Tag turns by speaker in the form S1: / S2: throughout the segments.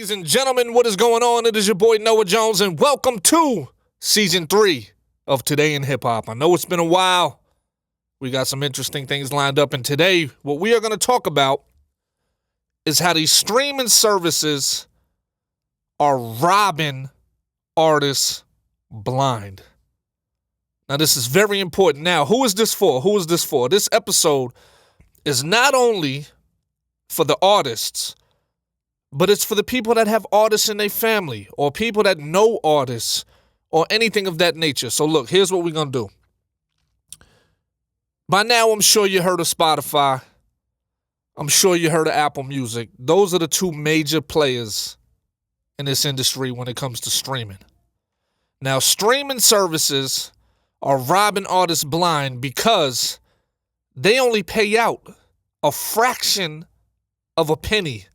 S1: Ladies and gentlemen, what is going on? It is your boy Noah Jones, and welcome to Season 3 of Today in HipHop. I know it's been a while. We got some interesting things lined up, and today what we are going to talk about is how these streaming services are robbing artists blind. Now, this is very important. Now, who is this for? This episode is not only for the artists, but it's for the people that have artists in their family or people that know artists or anything of that nature. So look, here's what we're going to do. By now, I'm sure you heard of Spotify. I'm sure you heard of Apple Music. Those are the two major players in this industry when it comes to streaming. Now, streaming services are robbing artists blind because they only pay out a fraction of a penny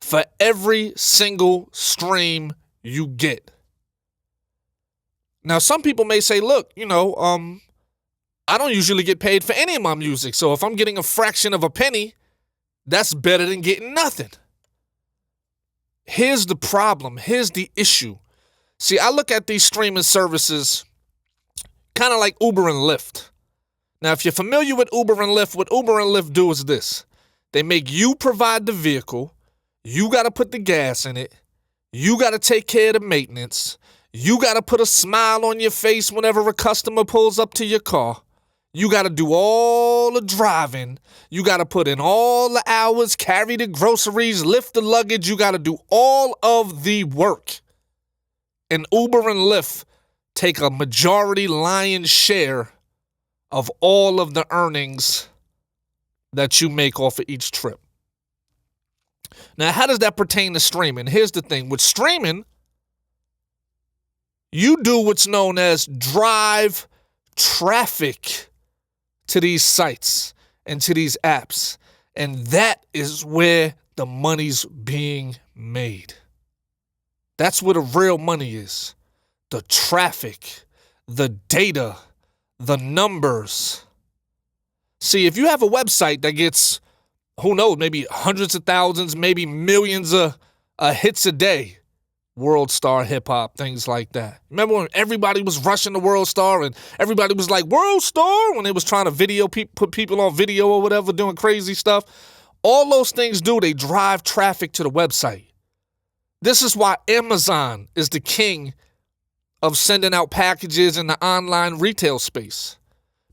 S1: for every single stream you get. Now, some people may say, look, I don't usually get paid for any of my music. So if I'm getting a fraction of a penny, that's better than getting nothing. Here's the problem. Here's the issue. See, I look at these streaming services kind of like Uber and Lyft. Now, if you're familiar with Uber and Lyft, what Uber and Lyft do is this. They make you provide the vehicle. You got to put the gas in it. You got to take care of the maintenance. You got to put a smile on your face whenever a customer pulls up to your car. You got to do all the driving. You got to put in all the hours, carry the groceries, lift the luggage. You got to do all of the work. And Uber and Lyft take a majority lion's share of all of the earnings that you make off of each trip. Now, how does that pertain to streaming? Here's the thing. With streaming, you do what's known as drive traffic to these sites and to these apps. And that is where the money's being made. That's where the real money is. The traffic, the data, the numbers. See, if you have a website that gets, who knows, maybe hundreds of thousands, maybe millions of hits a day, World Star Hip Hop, things like that. Remember when everybody was rushing to World Star and everybody was like, World Star, when they was trying to put people on video or whatever, doing crazy stuff? All those things they drive traffic to the website. This is why Amazon is the king of sending out packages in the online retail space.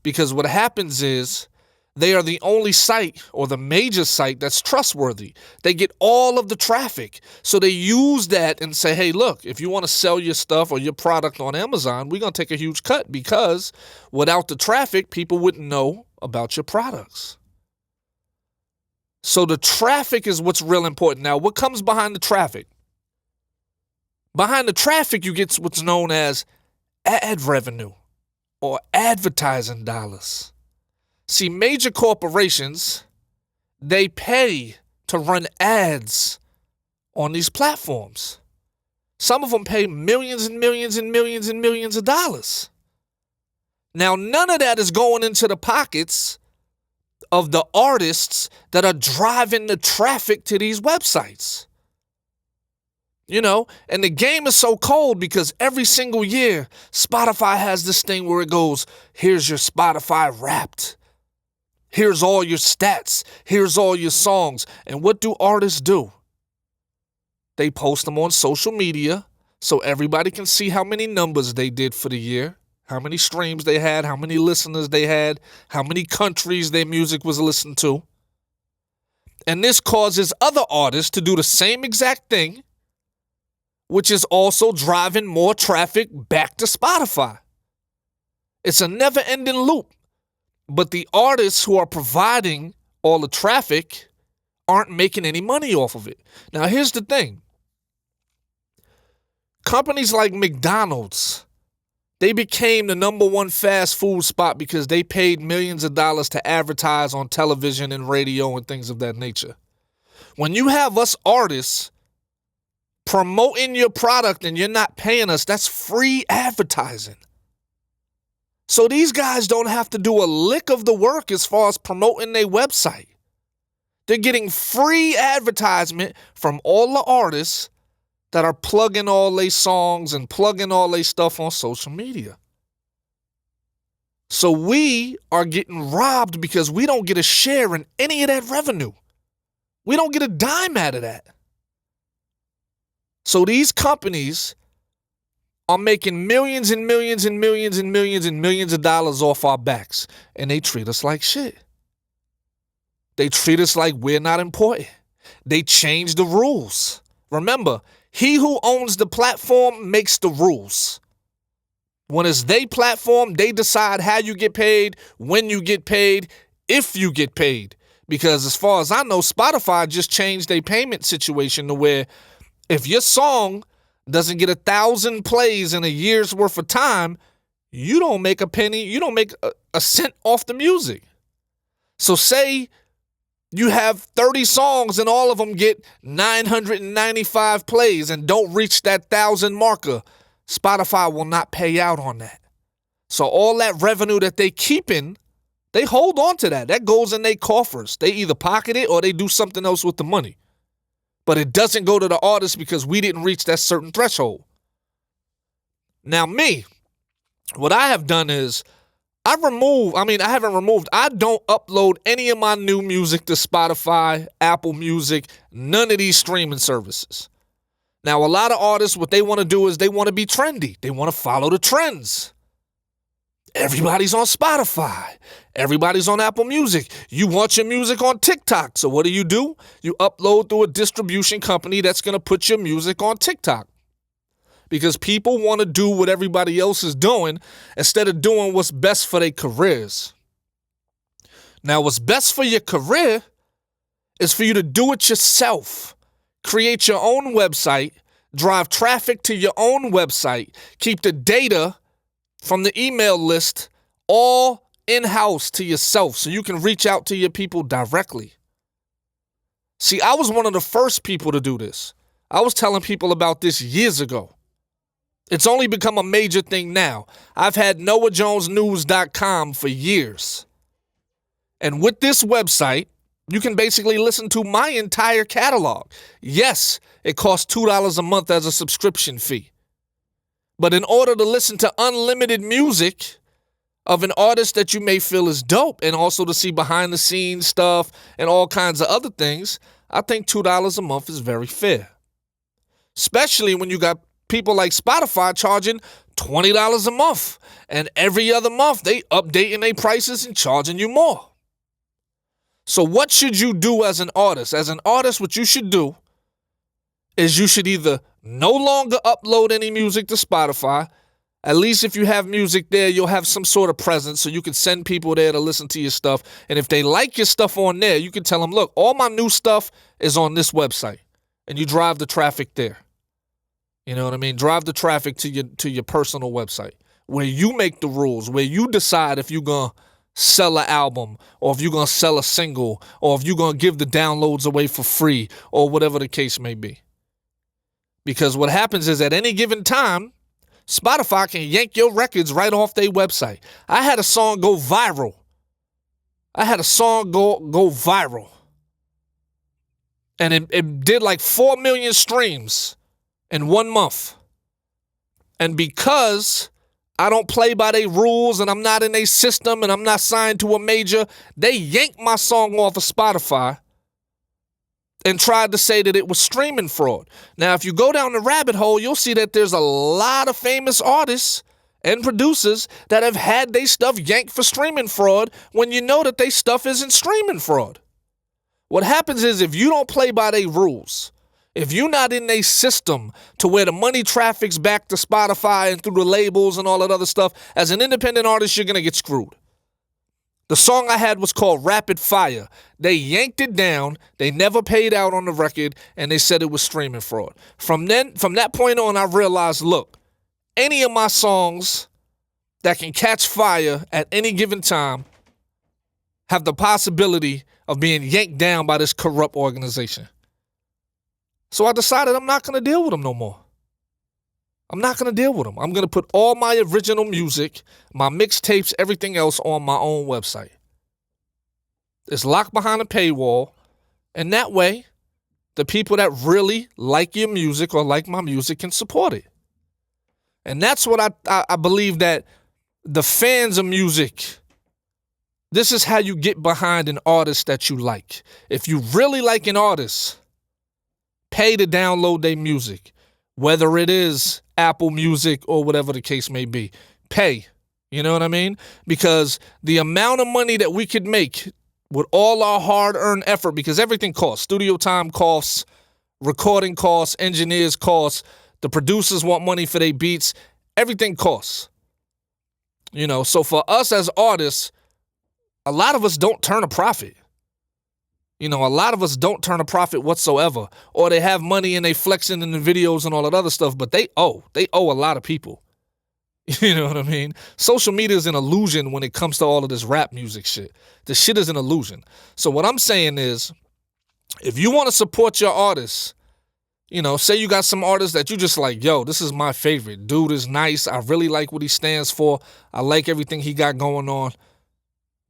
S1: Because what happens is they are the only site or the major site that's trustworthy. They get all of the traffic. So they use that and say, hey, look, if you want to sell your stuff or your product on Amazon, we're going to take a huge cut because without the traffic, people wouldn't know about your products. So the traffic is what's real important. Now, what comes behind the traffic? Behind the traffic, you get what's known as ad revenue or advertising dollars. See, major corporations, they pay to run ads on these platforms. Some of them pay millions and millions and millions and millions of dollars. Now, none of that is going into the pockets of the artists that are driving the traffic to these websites. And the game is so cold because every single year, Spotify has this thing where it goes, here's your Spotify Wrapped. Here's all your stats. Here's all your songs. And what do artists do? They post them on social media so everybody can see how many numbers they did for the year, how many streams they had, how many listeners they had, how many countries their music was listened to. And this causes other artists to do the same exact thing, which is also driving more traffic back to Spotify. It's a never-ending loop. But the artists who are providing all the traffic aren't making any money off of it. Now, here's the thing. Companies like McDonald's, they became the number one fast food spot because they paid millions of dollars to advertise on television and radio and things of that nature. When you have us artists promoting your product and you're not paying us, that's free advertising. So these guys don't have to do a lick of the work as far as promoting their website. They're getting free advertisement from all the artists that are plugging all their songs and plugging all their stuff on social media. So we are getting robbed because we don't get a share in any of that revenue. We don't get a dime out of that. So these companies are making millions and millions and millions and millions and millions of dollars off our backs, and they treat us like shit. They treat us like we're not important. They change the rules. Remember, he who owns the platform makes the rules. When it's their platform, they decide how you get paid, when you get paid, if you get paid. Because as far as I know, Spotify just changed their payment situation to where if your song doesn't get 1,000 plays in a year's worth of time, you don't make a penny, you don't make a cent off the music. So say you have 30 songs and all of them get 995 plays and don't reach that 1,000 marker. Spotify will not pay out on that. So all that revenue that they keeping, they hold on to that. That goes in their coffers. They either pocket it or they do something else with the money. But it doesn't go to the artist because we didn't reach that certain threshold. Now me, what I have done is I don't upload any of my new music to Spotify, Apple Music, none of these streaming services. Now, a lot of artists, what they want to do is they want to be trendy. They want to follow the trends. Everybody's on Spotify. Everybody's on Apple Music. You want your music on TikTok. So what do? You upload through a distribution company that's going to put your music on TikTok. Because people want to do what everybody else is doing instead of doing what's best for their careers. Now, what's best for your career is for you to do it yourself. Create your own website, drive traffic to your own website, keep the data from the email list all in-house to yourself so you can reach out to your people directly. See, I was one of the first people to do this. I was telling people about this years ago. It's only become a major thing now. I've had NoahJonesNews.com for years. And with this website, you can basically listen to my entire catalog. Yes, it costs $2 a month as a subscription fee. But in order to listen to unlimited music of an artist that you may feel is dope and also to see behind the scenes stuff and all kinds of other things, I think $2 a month is very fair. Especially when you got people like Spotify charging $20 a month. And every other month they updating their prices and charging you more. So what should you do as an artist? As an artist, what you should do is you should either no longer upload any music to Spotify. At least if you have music there, you'll have some sort of presence so you can send people there to listen to your stuff. And if they like your stuff on there, you can tell them, look, all my new stuff is on this website. And you drive the traffic there. You know what I mean? Drive the traffic to your personal website where you make the rules, where you decide if you're going to sell an album or if you're going to sell a single or if you're going to give the downloads away for free or whatever the case may be. Because what happens is at any given time, Spotify can yank your records right off their website. I had a song go viral. And it did like 4 million streams in 1 month. And because I don't play by their rules and I'm not in their system and I'm not signed to a major, they yanked my song off of Spotify and tried to say that it was streaming fraud. Now, if you go down the rabbit hole, you'll see that there's a lot of famous artists and producers that have had their stuff yanked for streaming fraud when you know that their stuff isn't streaming fraud. What happens is if you don't play by their rules, if you're not in their system to where the money traffics back to Spotify and through the labels and all that other stuff, as an independent artist, you're going to get screwed. The song I had was called Rapid Fire. They yanked it down. They never paid out on the record, and they said it was streaming fraud. From that point on, I realized, look, any of my songs that can catch fire at any given time have the possibility of being yanked down by this corrupt organization. So I decided I'm not going to deal with them no more. I'm not going to deal with them. I'm going to put all my original music, my mixtapes, everything else on my own website. It's locked behind a paywall. And that way, The people that really like your music or like my music can support it. And that's what I believe, that the fans of music, this is how you get behind an artist that you like. If you really like an artist, pay to download their music, whether it is Apple Music or whatever the case may be. Pay. You know what I mean? Because the amount of money that we could make with all our hard-earned effort, because everything costs. Studio time costs, recording costs, engineers costs, the producers want money for their beats. Everything costs. You know, so for us as artists, a lot of us don't turn a profit. You know, a lot of us don't turn a profit whatsoever. Or they have money and they flexing in the videos and all that other stuff, but they owe a lot of people. You know what I mean? Social media is an illusion when it comes to all of this rap music shit. The shit is an illusion. So what I'm saying is, if you want to support your artists, you know, say you got some artists that you just like, yo, this is my favorite. Dude is nice. I really like what he stands for. I like everything he got going on.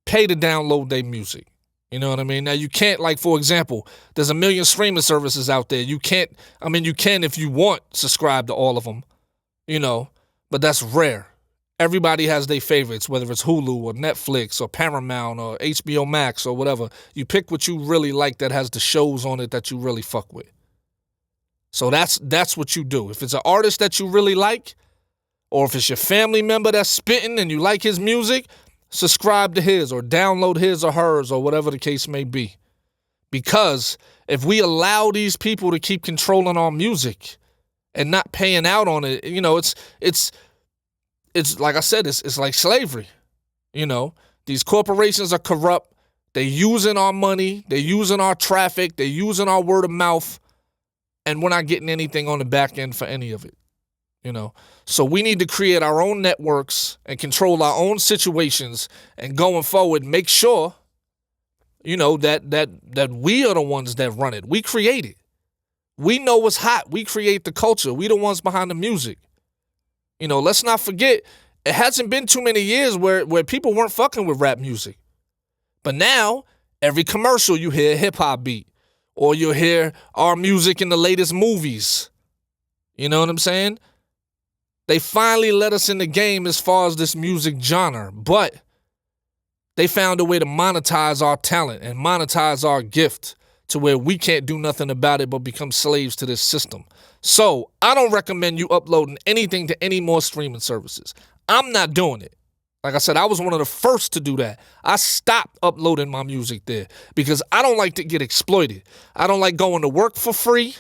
S1: Pay to download their music. You know what I mean? Now, you can't, like, for example, there's a million streaming services out there. You can if you want, subscribe to all of them, you know, but that's rare. Everybody has their favorites, whether it's Hulu or Netflix or Paramount or HBO Max or whatever. You pick what you really like that has the shows on it that you really fuck with. So that's what you do. If it's an artist that you really like, or if it's your family member that's spitting and you like his music, subscribe to his or download his or hers or whatever the case may be. Because if we allow these people to keep controlling our music and not paying out on it, you know, it's like I said, it's like slavery. You know, these corporations are corrupt. They're using our money. They're using our traffic. They're using our word of mouth. And we're not getting anything on the back end for any of it. You know, so we need to create our own networks and control our own situations, and going forward, make sure, you know, that we are the ones that run it. We create it. We know what's hot. We create the culture. We the ones behind the music. You know, let's not forget, it hasn't been too many years where people weren't fucking with rap music. But now, every commercial you hear a hip-hop beat, or you'll hear our music in the latest movies. You know what I'm saying? They finally let us in the game as far as this music genre, but they found a way to monetize our talent and monetize our gift to where we can't do nothing about it but become slaves to this system. So I don't recommend you uploading anything to any more streaming services. I'm not doing it. Like I said, I was one of the first to do that. I stopped uploading my music there because I don't like to get exploited. I don't like going to work for free.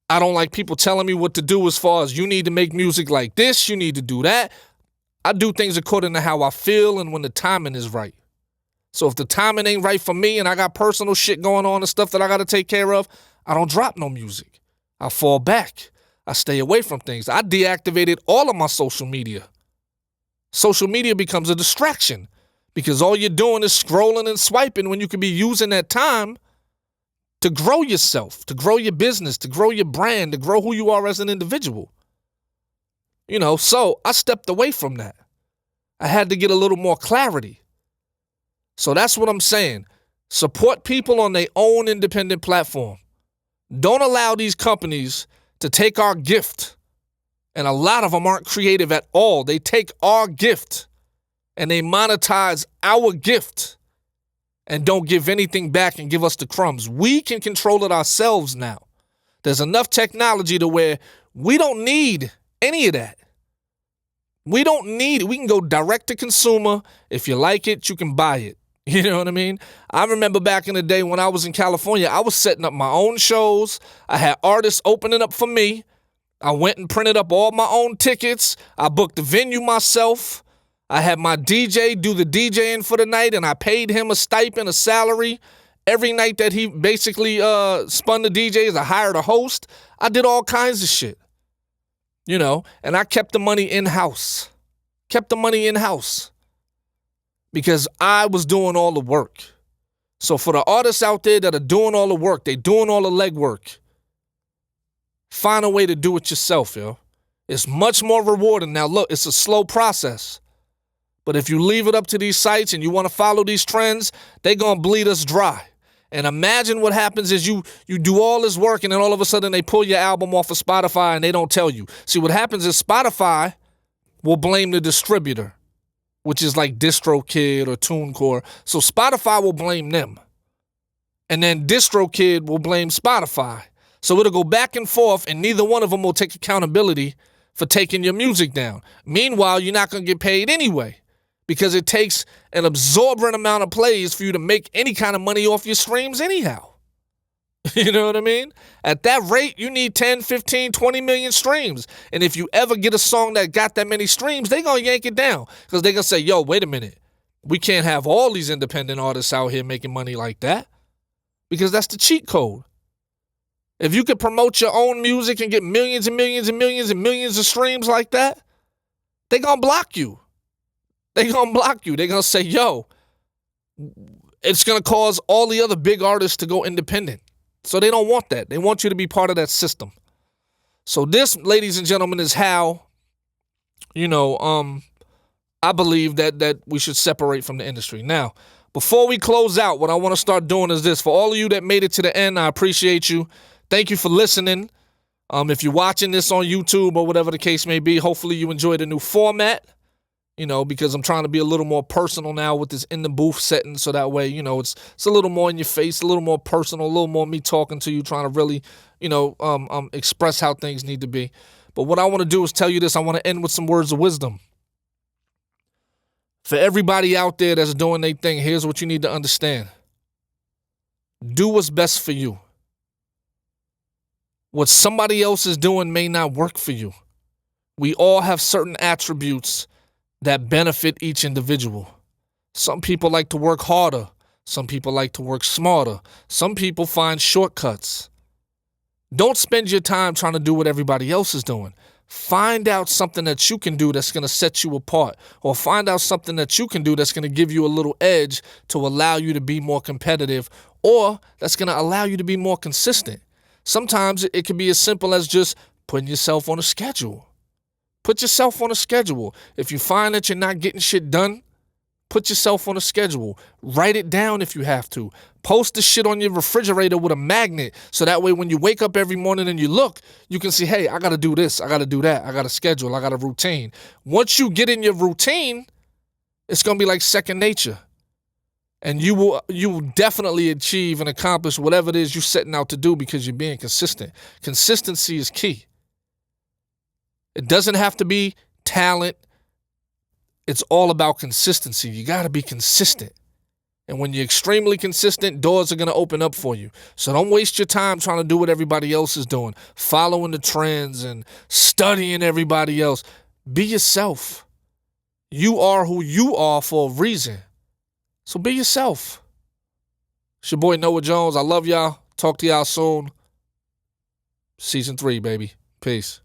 S1: I don't like people telling me what to do as far as you need to make music like this, you need to do that. I do things according to how I feel and when the timing is right. So if the timing ain't right for me and I got personal shit going on and stuff that I got to take care of, I don't drop no music. I fall back. I stay away from things. I deactivated all of my social media. Social media becomes a distraction because all you're doing is scrolling and swiping when you could be using that time to grow yourself, to grow your business, to grow your brand, to grow who you are as an individual. You know, so I stepped away from that. I had to get a little more clarity. So that's what I'm saying. Support people on their own independent platform. Don't allow these companies to take our gift. And a lot of them aren't creative at all. They take our gift and they monetize our gift and don't give anything back and give us the crumbs. We can control it ourselves now. There's enough technology to where we don't need any of that. We don't need it. We can go direct to consumer. If you like it, you can buy it. You know what I mean? I remember back in the day when I was in California, I was setting up my own shows. I had artists opening up for me. I went and printed up all my own tickets. I booked the venue myself. I had my DJ do the DJing for the night, and I paid him a stipend, a salary. Every night that he basically spun the DJs, I hired a host. I did all kinds of shit, you know, and I kept the money in-house. Because I was doing all the work. So for the artists out there that are doing all the work, they doing all the legwork, find a way to do it yourself, yo. It's much more rewarding. Now, look, it's a slow process. But if you leave it up to these sites and you want to follow these trends, they're going to bleed us dry. And imagine what happens is you do all this work and then all of a sudden they pull your album off of Spotify and they don't tell you. See, what happens is Spotify will blame the distributor, which is like DistroKid or TuneCore. So Spotify will blame them. And then DistroKid will blame Spotify. So it'll go back and forth, and neither one of them will take accountability for taking your music down. Meanwhile, you're not going to get paid anyway because it takes an absorbent amount of plays for you to make any kind of money off your streams anyhow. You know what I mean? At that rate, you need 10, 15, 20 million streams. And if you ever get a song that got that many streams, they're going to yank it down because they're going to say, yo, wait a minute. We can't have all these independent artists out here making money like that because that's the cheat code. If you could promote your own music and get millions and millions and millions and millions of streams like that, they're going to block you. They're going to block you. They're going to say, yo, it's going to cause all the other big artists to go independent. So they don't want that. They want you to be part of that system. So this, ladies and gentlemen, is how, I believe that we should separate from the industry. Now, before we close out, what I want to start doing is this. For all of you that made it to the end, I appreciate you. Thank you for listening. If you're watching this on YouTube or whatever the case may be, hopefully you enjoy the new format, because I'm trying to be a little more personal now with this in the booth setting. So that way, it's a little more in your face, a little more personal, a little more me talking to you, trying to really, express how things need to be. But what I want to do is tell you this. I want to end with some words of wisdom. For everybody out there that's doing their thing, here's what you need to understand. Do what's best for you. What somebody else is doing may not work for you. We all have certain attributes that benefit each individual. Some people like to work harder. Some people like to work smarter. Some people find shortcuts. Don't spend your time trying to do what everybody else is doing. Find out something that you can do that's going to set you apart, or find out something that you can do that's going to give you a little edge to allow you to be more competitive, or that's going to allow you to be more consistent. Sometimes it can be as simple as just putting yourself on a schedule. Put yourself on a schedule. If you find that you're not getting shit done, put yourself on a schedule. Write it down if you have to. Post the shit on your refrigerator with a magnet so that way when you wake up every morning and you look, you can see, hey, I got to do this, I got to do that, I got a schedule, I got a routine. Once you get in your routine, it's going to be like second nature. And you will definitely achieve and accomplish whatever it is you're setting out to do because you're being consistent. Consistency is key. It doesn't have to be talent. It's all about consistency. You got to be consistent. And when you're extremely consistent, doors are going to open up for you. So don't waste your time trying to do what everybody else is doing, following the trends and studying everybody else. Be yourself. You are who you are for a reason. So be yourself. It's your boy Noah Jones. I love y'all. Talk to y'all soon. Season 3, baby. Peace.